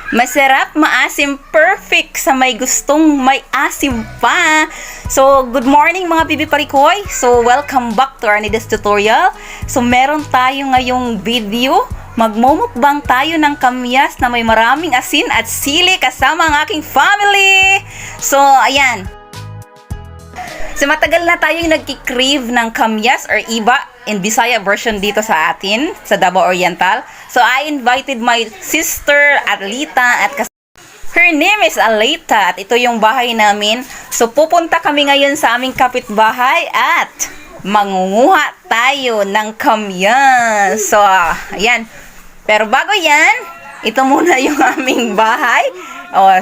Masarap, maasim, perfect sa may gustong may asim pa. So, good morning mga bibi parikoy. So, welcome back to Arnidas Tutorial. So, meron tayo ngayong video. Magmumukbang tayo ng kamyas na may maraming asin at sili kasama ang aking family. So, ayan. So, matagal na tayong nagki-crave ng kamyas or iba in Bisaya version dito sa atin, sa Davao Oriental. So, I invited my sister, Alita, at her name is Alita, at ito yung bahay namin. So, pupunta kami ngayon sa aming kapitbahay at mangunguha tayo ng kamyas. So, ayan. Pero bago yan, ito muna yung aming bahay.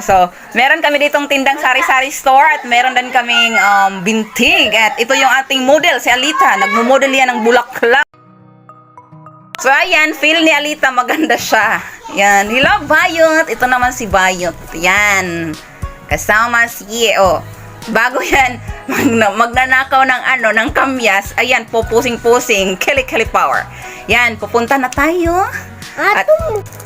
So, meron kami ditong tindang sari-sari store at meron din kaming bintig. At ito yung ating model, si Alita. Nagmo-model yan ng bulaklak. So, ayan, feel ni Alita, maganda siya. Yan, hello, Bayot. Ito naman si Bayot. Yan. Kasama si bago yan, magnanakaw ng kamyas. Ayan, pupusing-pusing. Kili-kili power. Yan, pupunta na tayo. At,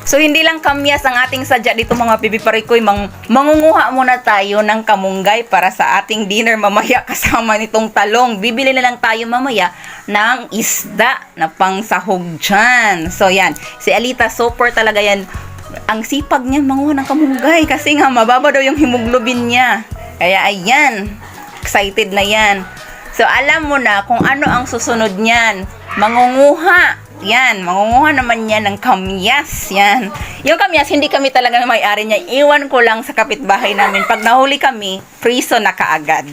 so, hindi lang kamyas ang ating sadya dito mga bibi parikoy. Mangunguha muna tayo ng kamunggay para sa ating dinner mamaya kasama nitong talong. Bibili na lang tayo mamaya ng isda na pangsahog dyan. So, yan. Si Alita, super talaga yan. Ang sipag niya manguha ng kamunggay kasi nga mababa daw yung hemoglobin niya. Kaya, ayan. Excited na yan. So, alam mo na kung ano ang susunod niyan. Mangunguha. Yan, mangunguha naman yan ng kamyas. Yan. Yung kamyas, hindi kami talaga may-ari niya. Iwan ko lang sa kapitbahay namin. Pag nahuli kami, priso na kaagad.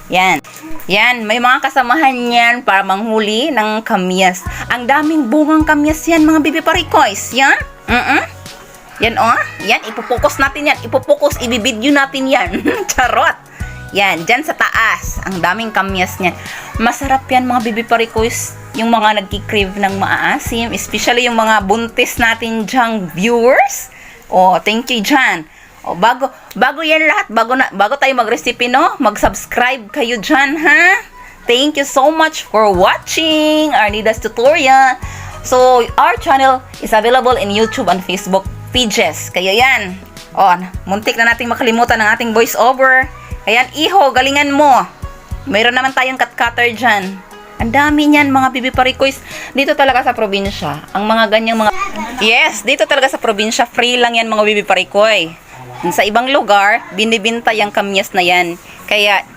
Yan. Yan, may mga kasamahan yan para manghuli ng kamyas. Ang daming bungang kamyas yan, mga bibi parikoys. Yan. Yan, Yan, ipupokus natin yan. Ipupokus, ibibidyo natin yan. Charot. Yan, dyan sa taas. Ang daming kamyas niyan. Masarap yan, mga bibi parikoys. Yung mga nagki-crave ng maasim, especially yung mga buntis natin dyang viewers. Thank you dyan. Bago yan lahat, bago tayo mag-recipe, no? Mag-subscribe kayo dyan, ha? Thank you so much for watching Arnidas Tutorial. So, our channel is available in YouTube and Facebook pages. Kaya yan. Muntik na nating makalimutan ng ating voiceover. Ayan, iho, galingan mo. Mayroon naman tayong cut-cutter dyan. Ang dami niyan, mga bibi parikoys. Dito talaga sa probinsya, ang mga ganyang mga... Yes, dito talaga sa probinsya, free lang yan, mga bibi parikoy. Sa ibang lugar, binibinta yung kamyas na yan. Kaya,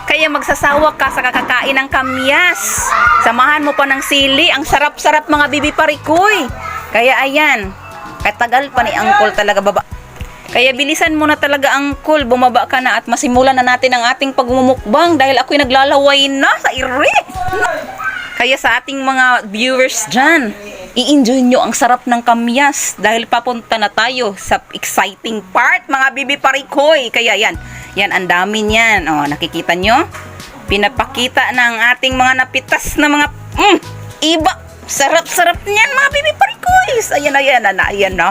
Kaya magsasawa ka sa kakakain ng kamyas. Samahan mo pa ng sili. Ang sarap-sarap, mga bibi parikoy. Kaya, ayan. Katagal pa ni Uncle talaga baba. Kaya bilisan mo na talaga, Uncle, bumaba ka na at masimulan na natin ang ating pagmumukbang dahil ako'y naglalaway na sa iri. Kaya sa ating mga viewers dyan, i-enjoy nyo ang sarap ng kamyas dahil papunta na tayo sa exciting part, mga bibi parikoy. Kaya yan, ang dami niyan. Nakikita nyo? Pinapakita ng ating mga napitas na mga iba. Sarap-sarap niyan, mga bibi parikoy. Ayan, no?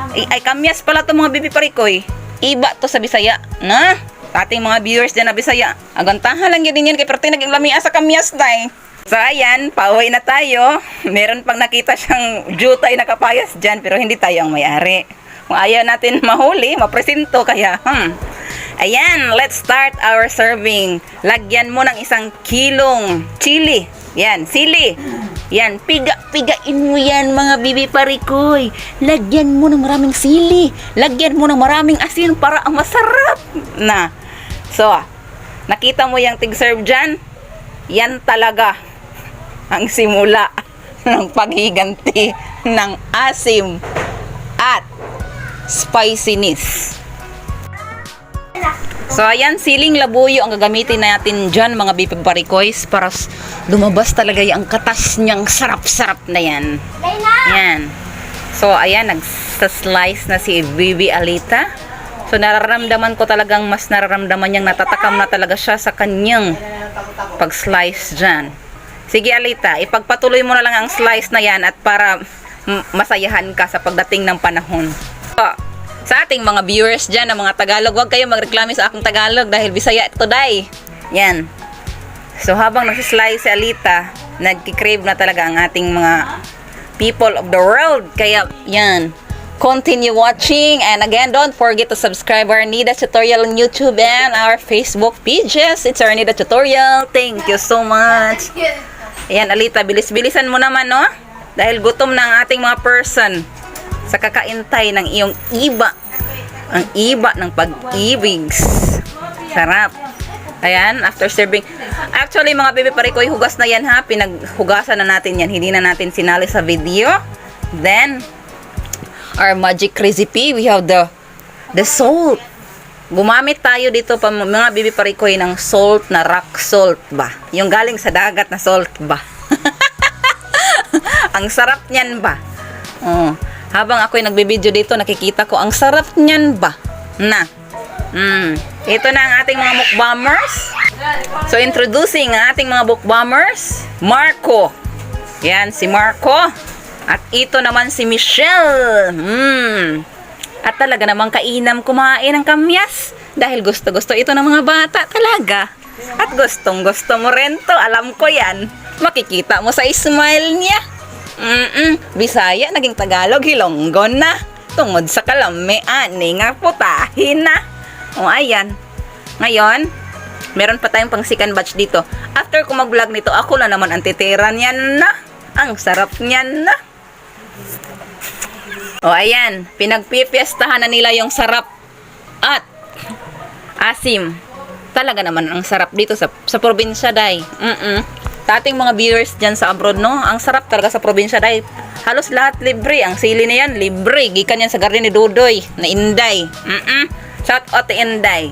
Ay, kamyas pala to, mga bibi parikoy. Iba to sa Bisaya, na? Sa ating mga viewers dyan na Bisaya. Agantahan lang yun kay parte naging lamia sa kamyas day. So, ayan, pauwi na tayo. Meron pang nakita siyang jutay na kapayas dyan, pero hindi tayo ang may-ari. Kung ayaw natin mahuli, mapresento, kaya, Ayan, let's start our serving. Lagyan mo ng 1 kilong chili. Yan, sili. Yan, pigain mo yan, mga bibi parikoy. Lagyan mo ng maraming sili. Lagyan mo ng maraming asin para ang masarap na. So, nakita mo yung tig-serve dyan? Yan talaga ang simula ng paghiganti ng asim at spiciness. So, ayan, siling labuyo ang gagamitin natin dyan, mga bibi parikoys, para lumabas talaga yung katas niyang sarap-sarap na yan. Yan. So, ayan, nagsa-slice na si Bibi Alita. So, nararamdaman ko talagang mas nararamdaman niyang natatakam na talaga siya sa kanyang pag-slice dyan. Sige, Alita, ipagpatuloy mo na lang ang slice na yan at para masayahan ka sa pagdating ng panahon. So, sa ating mga viewers dyan, ng mga Tagalog, huwag kayo magreklamo sa akong Tagalog dahil Bisaya ito, day. Yan. So, habang nagsislice si Alita, nagkikrave na talaga ang ating mga people of the world. Kaya, yan. Continue watching. And again, don't forget to subscribe our Arnida Tutorial on YouTube and our Facebook pages. It's Arnida Tutorial. Thank you so much. Ayan, Alita, bilis-bilisan mo naman, no? Dahil gutom na ang ating mga person sa kakaintay ng iyong iba. Ang iba ng pag-ibig. Sarap. Ayan, after serving. Actually, mga bebe parikoy, hugas na yan ha. Pinaghugasan na natin yan. Hindi na natin sinali sa video. Then, our magic recipe, we have the salt. Gumamit tayo dito pa mga bebe parikoy ng salt na rock salt ba? Yung galing sa dagat na salt ba? Ang sarap niyan ba? Oh, habang ako'y nagbibideo dito, nakikita ko ang sarap niyan ba? Na. Ito na ang ating mga mukbangers. So introducing ang ating mga mukbangers, Marco. Yan si Marco. At ito naman si Michelle. At talaga namang kainam kumain ng kamyas. Dahil gusto-gusto ito ng mga bata talaga. At gustong-gusto mo rin to. Alam ko yan. Makikita mo sa smile niya. Bisaya, naging Tagalog, Hilonggo na. Tungod sa kalami, ani nga putahin na. O ayan. Ngayon, meron pa tayong pang second batch dito. After ko mag-vlog nito, ako na naman ang titira niyan na. Ang sarap niyan na. O ayan, pinagpipiestahan na nila yung sarap at asim. Talaga naman ang sarap dito sa probinsya, day. Tating mga viewers dyan sa abroad, no? Ang sarap talaga sa probinsya, day. Halos lahat libre. Ang sili na yan, libre. Gikan yan sa garden ni Dudoy na Inday. Shout out to Inday.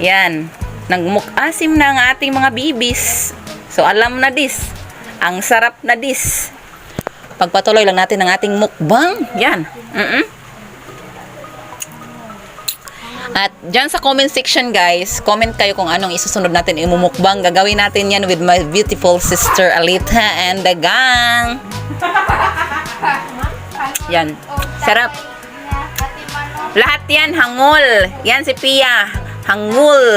Yan. Nagmuk-asim na ang ating mga bibis. So alam na dis. Ang sarap na dis. Pagpatuloy lang natin ang ating mukbang. Yan. At dyan sa comment section, guys, comment kayo kung anong isusunod natin imumukbang. Gagawin natin yan with my beautiful sister Alita and the gang. Yan. Sarap. Lahat yan, hangul. Yan si Pia. Hangul.